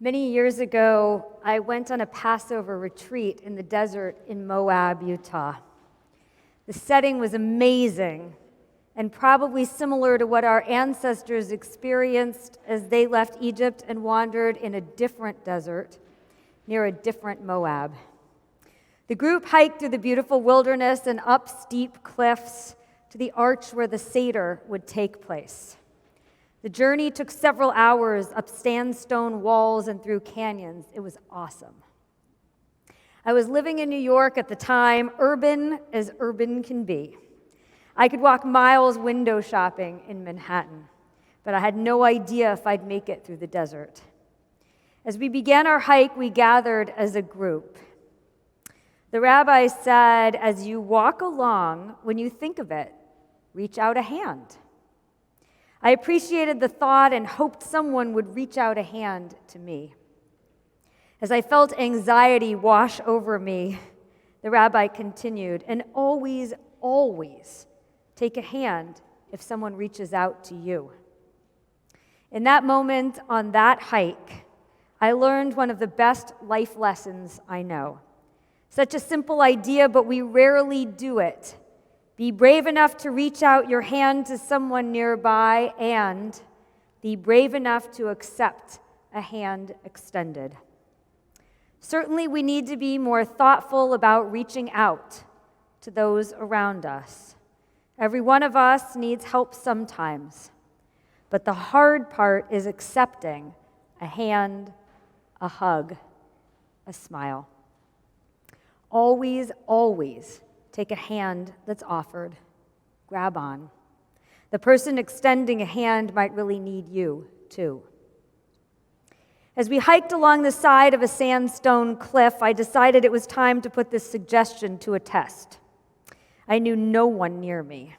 Many years ago, I went on a Passover retreat in the desert in Moab, Utah. The setting was amazing and probably similar to what our ancestors experienced as they left Egypt and wandered in a different desert near a different Moab. The group hiked through the beautiful wilderness and up steep cliffs to the arch where the Seder would take place. The journey took several hours up sandstone walls and through canyons. It was awesome. I was living in New York at the time, urban as urban can be. I could walk miles window shopping in Manhattan, but I had no idea if I'd make it through the desert. As we began our hike, we gathered as a group. The rabbi said, as you walk along, when you think of it, reach out a hand. I appreciated the thought and hoped someone would reach out a hand to me. As I felt anxiety wash over me, the rabbi continued, and always, always take a hand if someone reaches out to you. In that moment on that hike, I learned one of the best life lessons I know. Such a simple idea, but we rarely do it. Be brave enough to reach out your hand to someone nearby, and be brave enough to accept a hand extended. Certainly, we need to be more thoughtful about reaching out to those around us. Every one of us needs help sometimes, but the hard part is accepting a hand, a hug, a smile. Always, always take a hand that's offered. Grab on. The person extending a hand might really need you, too. As we hiked along the side of a sandstone cliff, I decided it was time to put this suggestion to a test. I knew no one near me.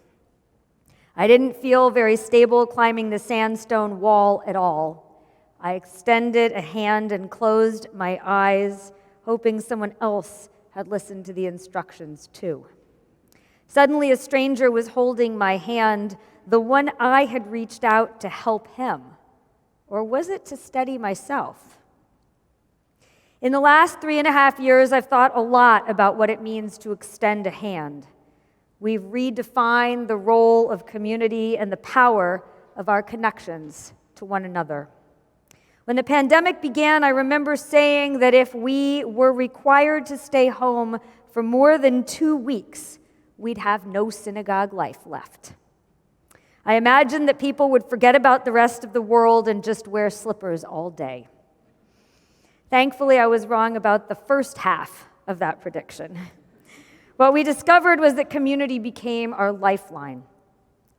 I didn't feel very stable climbing the sandstone wall at all. I extended a hand and closed my eyes, hoping someone else had listened to the instructions too. Suddenly, a stranger was holding my hand, the one I had reached out to help him. Or was it to steady myself? In the last 3.5 years, I've thought a lot about what it means to extend a hand. We've redefined the role of community and the power of our connections to one another. When the pandemic began, I remember saying that if we were required to stay home for more than 2 weeks, we'd have no synagogue life left. I imagined that people would forget about the rest of the world and just wear slippers all day. Thankfully, I was wrong about the first half of that prediction. What we discovered was that community became our lifeline.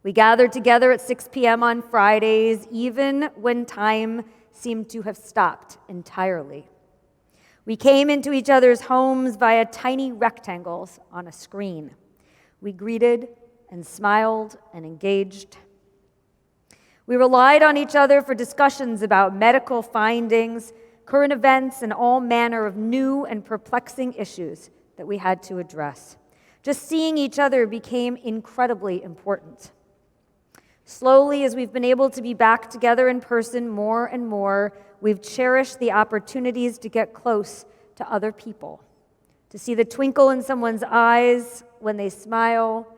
We gathered together at 6 p.m. on Fridays, even when time seemed to have stopped entirely. We came into each other's homes via tiny rectangles on a screen. We greeted and smiled and engaged. We relied on each other for discussions about medical findings, current events, and all manner of new and perplexing issues that we had to address. Just seeing each other became incredibly important. Slowly, as we've been able to be back together in person more and more, we've cherished the opportunities to get close to other people, to see the twinkle in someone's eyes when they smile,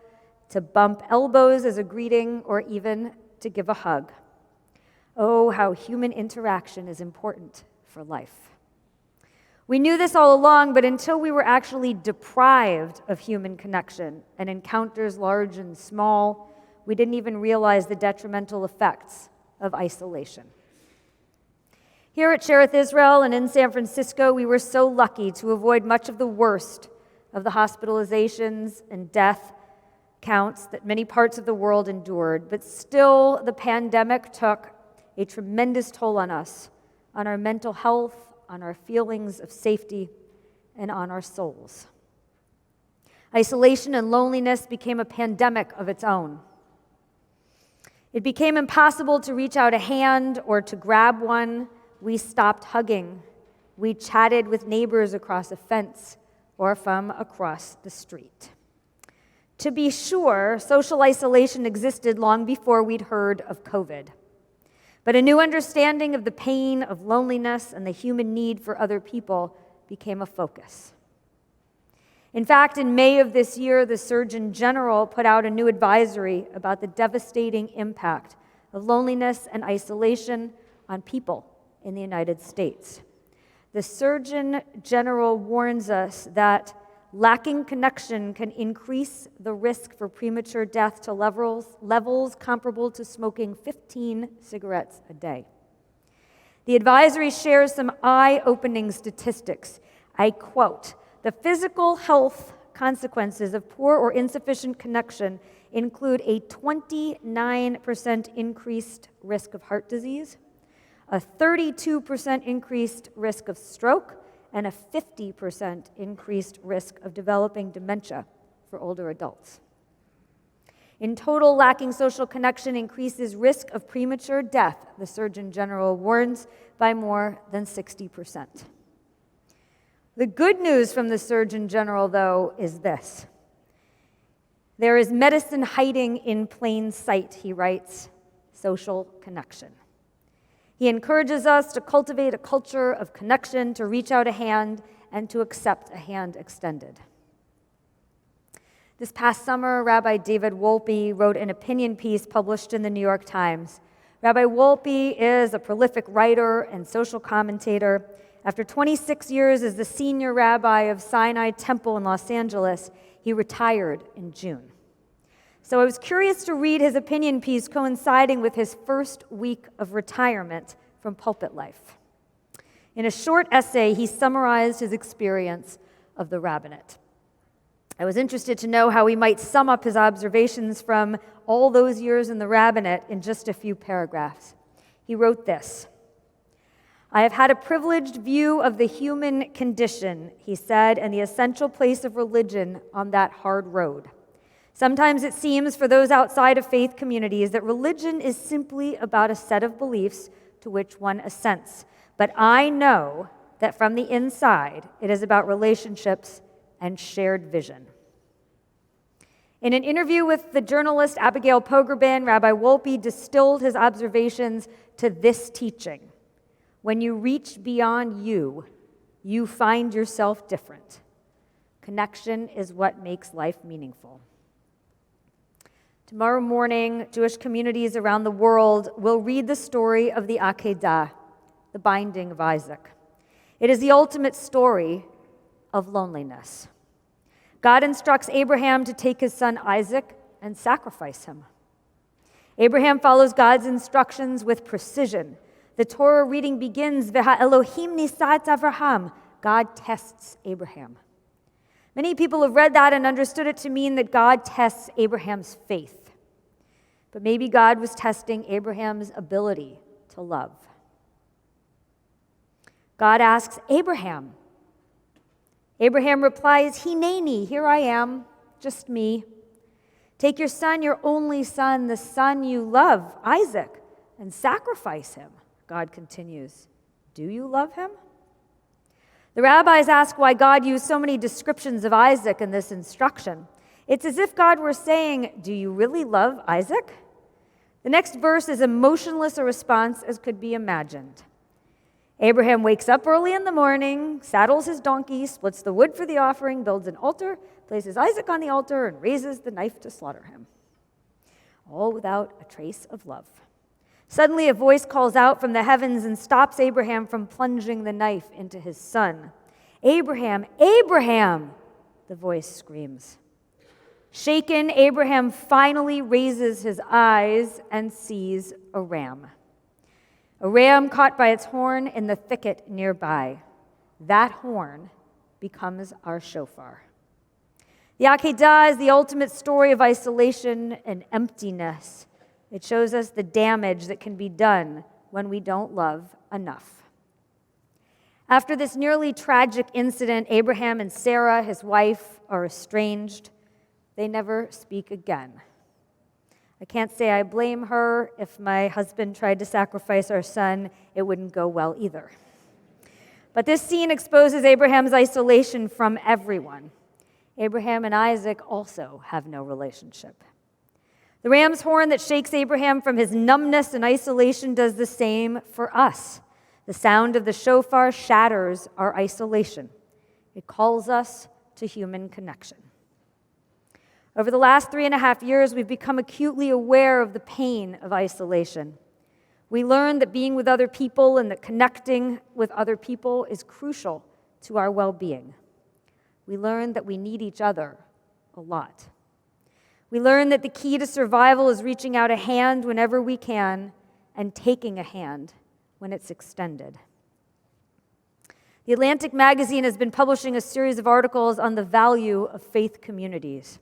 to bump elbows as a greeting, or even to give a hug. Oh, how human interaction is important for life. We knew this all along, but until we were actually deprived of human connection and encounters large and small, we didn't even realize the detrimental effects of isolation. Here at Shereth Israel and in San Francisco, we were so lucky to avoid much of the worst of the hospitalizations and death counts that many parts of the world endured, but still the pandemic took a tremendous toll on us, on our mental health, on our feelings of safety, and on our souls. Isolation and loneliness became a pandemic of its own. It became impossible to reach out a hand or to grab one. We stopped hugging. We chatted with neighbors across a fence or from across the street. To be sure, social isolation existed long before we'd heard of COVID. But a new understanding of the pain of loneliness and the human need for other people became a focus. In fact, in May of this year, the Surgeon General put out a new advisory about the devastating impact of loneliness and isolation on people in the United States. The Surgeon General warns us that lacking connection can increase the risk for premature death to levels comparable to smoking 15 cigarettes a day. The advisory shares some eye-opening statistics. I quote, "The physical health consequences of poor or insufficient connection include a 29% increased risk of heart disease, a 32% increased risk of stroke, and a 50% increased risk of developing dementia for older adults. In total, lacking social connection increases risk of premature death, the Surgeon General warns, by more than 60%. The good news from the Surgeon General, though, is this. There is medicine hiding in plain sight, he writes, social connection. He encourages us to cultivate a culture of connection, to reach out a hand, and to accept a hand extended. This past summer, Rabbi David Wolpe wrote an opinion piece published in the New York Times. Rabbi Wolpe is a prolific writer and social commentator. After 26 years as the senior rabbi of Sinai Temple in Los Angeles, he retired in June. So I was curious to read his opinion piece coinciding with his first week of retirement from pulpit life. In a short essay, he summarized his experience of the rabbinate. I was interested to know how he might sum up his observations from all those years in the rabbinate in just a few paragraphs. He wrote this, "I have had a privileged view of the human condition," he said, "and the essential place of religion on that hard road. Sometimes it seems for those outside of faith communities that religion is simply about a set of beliefs to which one assents. But I know that from the inside, it is about relationships and shared vision." In an interview with the journalist Abigail Pogrebin, Rabbi Wolpe distilled his observations to this teaching. When you reach beyond you, you find yourself different. Connection is what makes life meaningful. Tomorrow morning, Jewish communities around the world will read the story of the Akedah, the binding of Isaac. It is the ultimate story of loneliness. God instructs Abraham to take his son Isaac and sacrifice him. Abraham follows God's instructions with precision. The Torah reading begins, Veha Elohim nisat Avraham. God tests Abraham. Many people have read that and understood it to mean that God tests Abraham's faith. But maybe God was testing Abraham's ability to love. God asks Abraham. Abraham replies, Hineni, here I am, just me. Take your son, your only son, the son you love, Isaac, and sacrifice him. God continues, do you love him? The rabbis ask why God used so many descriptions of Isaac in this instruction. It's as if God were saying, do you really love Isaac? The next verse is as emotionless a response as could be imagined. Abraham wakes up early in the morning, saddles his donkey, splits the wood for the offering, builds an altar, places Isaac on the altar, and raises the knife to slaughter him. All without a trace of love. Suddenly a voice calls out from the heavens and stops Abraham from plunging the knife into his son. Abraham, Abraham, the voice screams. Shaken, Abraham finally raises his eyes and sees a ram. A ram caught by its horn in the thicket nearby. That horn becomes our shofar. The Akedah is the ultimate story of isolation and emptiness. It shows us the damage that can be done when we don't love enough. After this nearly tragic incident, Abraham and Sarah, his wife, are estranged. They never speak again. I can't say I blame her. If my husband tried to sacrifice our son, it wouldn't go well either. But this scene exposes Abraham's isolation from everyone. Abraham and Isaac also have no relationship. The ram's horn that shakes Abraham from his numbness and isolation does the same for us. The sound of the shofar shatters our isolation. It calls us to human connection. Over the last 3.5 years, we've become acutely aware of the pain of isolation. We learned that being with other people and that connecting with other people is crucial to our well-being. We learned that we need each other a lot. We learned that the key to survival is reaching out a hand whenever we can and taking a hand when it's extended. The Atlantic magazine has been publishing a series of articles on the value of faith communities.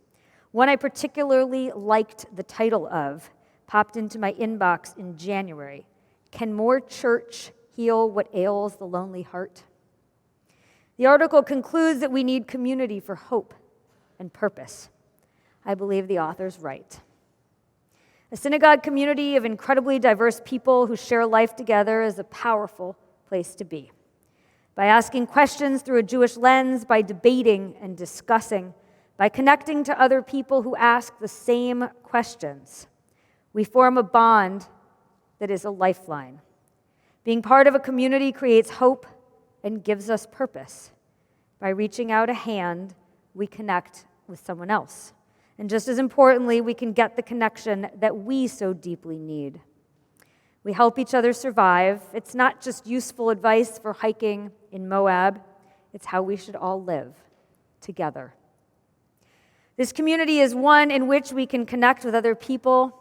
One I particularly liked the title of popped into my inbox in January. Can more church heal what ails the lonely heart? The article concludes that we need community for hope and purpose. I believe the author's right. A synagogue community of incredibly diverse people who share life together is a powerful place to be. By asking questions through a Jewish lens, by debating and discussing, by connecting to other people who ask the same questions, we form a bond that is a lifeline. Being part of a community creates hope and gives us purpose. By reaching out a hand, we connect with someone else. And just as importantly, we can get the connection that we so deeply need. We help each other survive. It's not just useful advice for hiking in Moab. It's how we should all live together. This community is one in which we can connect with other people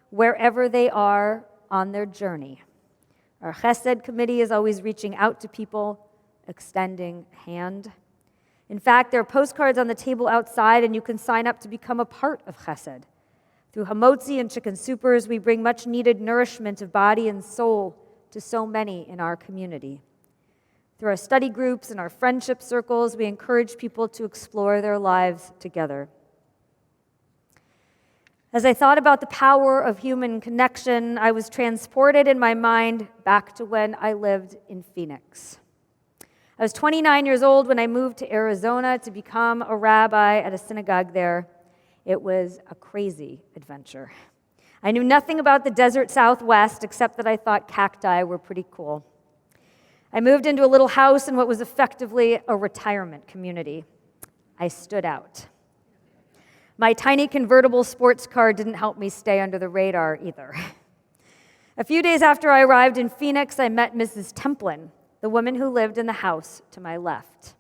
wherever they are on their journey. Our Chesed committee is always reaching out to people, extending a hand. In fact, there are postcards on the table outside, and you can sign up to become a part of Chesed. Through hamotzi and chicken soupers, we bring much-needed nourishment of body and soul to so many in our community. Through our study groups and our friendship circles, we encourage people to explore their lives together. As I thought about the power of human connection, I was transported in my mind back to when I lived in Phoenix. I was 29 years old when I moved to Arizona to become a rabbi at a synagogue there. It was a crazy adventure. I knew nothing about the desert Southwest except that I thought cacti were pretty cool. I moved into a little house in what was effectively a retirement community. I stood out. My tiny convertible sports car didn't help me stay under the radar either. A few days after I arrived in Phoenix, I met Mrs. Templin, the woman who lived in the house to my left.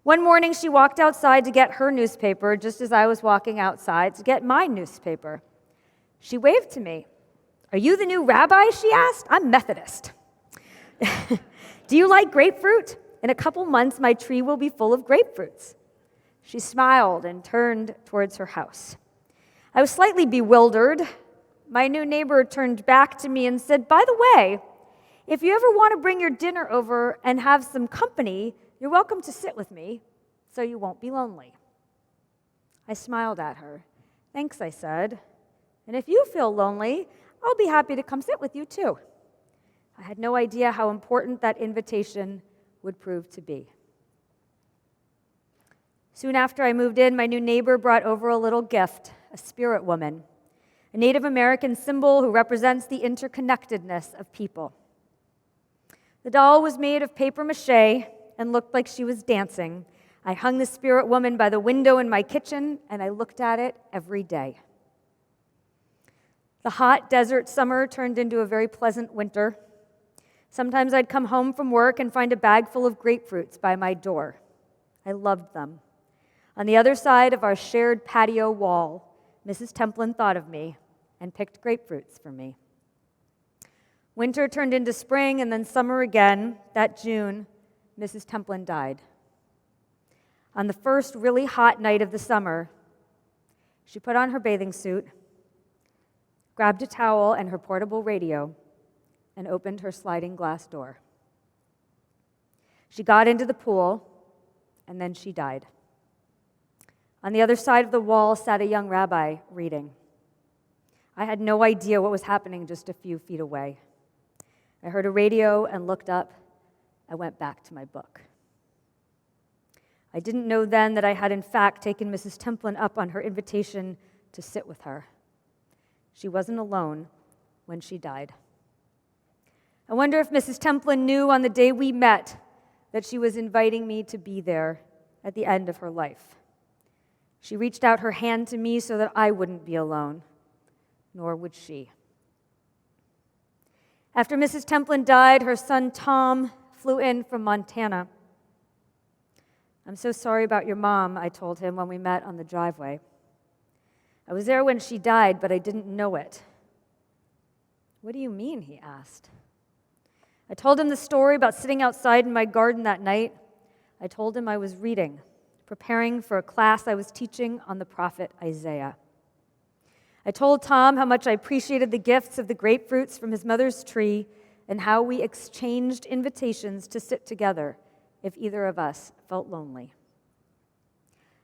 One morning, she walked outside to get her newspaper, just as I was walking outside to get my newspaper. She waved to me. "Are you the new rabbi?" she asked. "I'm Methodist." "Do you like grapefruit? In a couple months, my tree will be full of grapefruits." She smiled and turned towards her house. I was slightly bewildered. My new neighbor turned back to me and said, "By the way, if you ever want to bring your dinner over and have some company, you're welcome to sit with me so you won't be lonely." I smiled at her. "Thanks," I said. "And if you feel lonely, I'll be happy to come sit with you too." I had no idea how important that invitation would prove to be. Soon after I moved in, my new neighbor brought over a little gift, a spirit woman, a Native American symbol who represents the interconnectedness of people. The doll was made of paper mache and looked like she was dancing. I hung the spirit woman by the window in my kitchen, and I looked at it every day. The hot desert summer turned into a very pleasant winter. Sometimes I'd come home from work and find a bag full of grapefruits by my door. I loved them. On the other side of our shared patio wall, Mrs. Templin thought of me and picked grapefruits for me. Winter turned into spring and then summer again. That June, Mrs. Templin died. On the first really hot night of the summer, she put on her bathing suit, grabbed a towel and her portable radio, and opened her sliding glass door. She got into the pool, and then she died. On the other side of the wall sat a young rabbi reading. I had no idea what was happening just a few feet away. I heard a radio and looked up. I went back to my book. I didn't know then that I had in fact taken Mrs. Templin up on her invitation to sit with her. She wasn't alone when she died. I wonder if Mrs. Templin knew on the day we met that she was inviting me to be there at the end of her life. She reached out her hand to me so that I wouldn't be alone, nor would she. After Mrs. Templin died, her son Tom flew in from Montana. "I'm so sorry about your mom," I told him when we met on the driveway. "I was there when she died, but I didn't know it." "What do you mean?" he asked. I told him the story about sitting outside in my garden that night. I told him I was reading, preparing for a class I was teaching on the prophet Isaiah. I told Tom how much I appreciated the gifts of the grapefruits from his mother's tree and how we exchanged invitations to sit together if either of us felt lonely.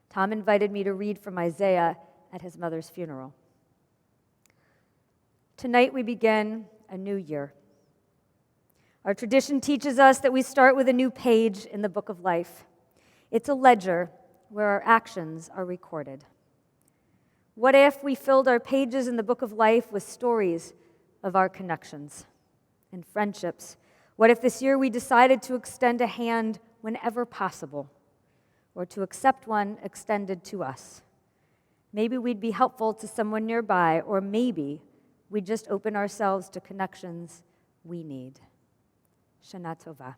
Tom invited me to read from Isaiah at his mother's funeral. Tonight we begin a new year. Our tradition teaches us that we start with a new page in the book of life. It's a ledger where our actions are recorded. What if we filled our pages in the book of life with stories of our connections and friendships? What if this year we decided to extend a hand whenever possible, or to accept one extended to us? Maybe we'd be helpful to someone nearby, or maybe we'd just open ourselves to connections we need. Shana Tova.